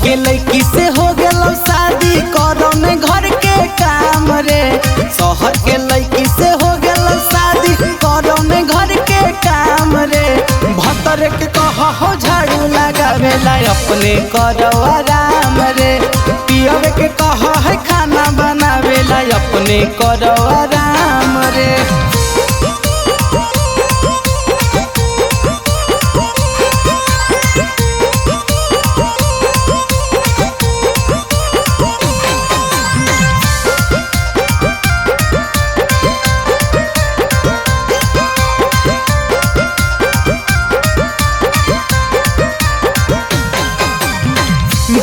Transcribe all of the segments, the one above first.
के लड़की से हो गलो शादी करो में घर के काम रे। शहर के लड़की से हो गलो शादी करो में घर के काम रे। भतर के कहो झाड़ू लगावेला अपने करो आराम रे। पियब के कहो है खाना बनावेला अपने करो आराम रे।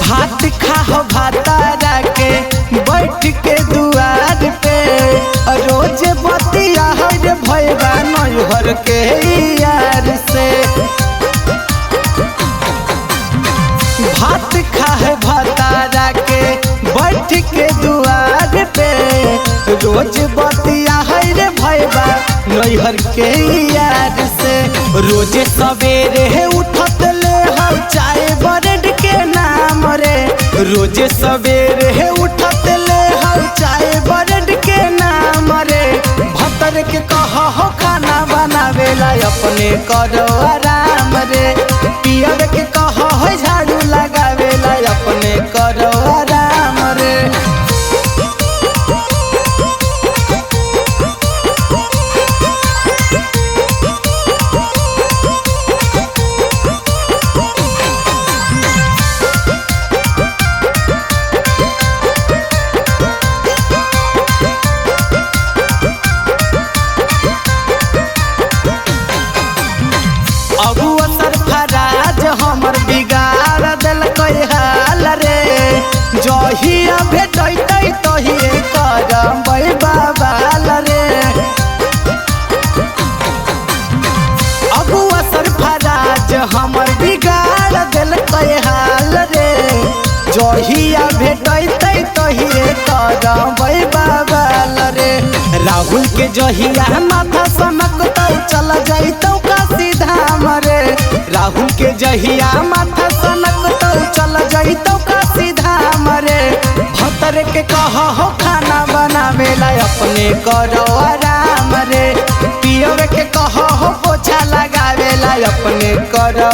भात खाओ भातारा के बैठ के दुआर पे रोज बतिया हर भैया नैहर के यार से। भात खाए भातारा के बैठ के दुआर पे रोज बतिया हर भैया नैहर के यार से। रोज सवेरे उठत ले हम चाय ब्रेड के नाम रे। रोज सवेरे उठत ले हम चाय ब्रेड के नाम रे। भतर के कहो खाना बनावेला अपने करो आराम रे। पियर के कहो झाड़ू लगावेला अपने करो आराम रे। सरफराज हमर बिगाड़ दिलक हाल रे। जहिया भेटै तहिए करबै बाबाल रे। अगुआ सरफराज हमर बिगाड़ दिलक हाल रे। जहिया भेटै तहिए करबै बाबाल रे। राहुल के जहिया माथा सनकतौ चल जैतौ काशी धाम रे। राहुल के जहिया माथा सनकतौ चल जैतौ काशी धाम रे। भतर के कहो खाना बनावेला अपने करो आराम रे। पियर के कहो पोछा लगावेला अपने करो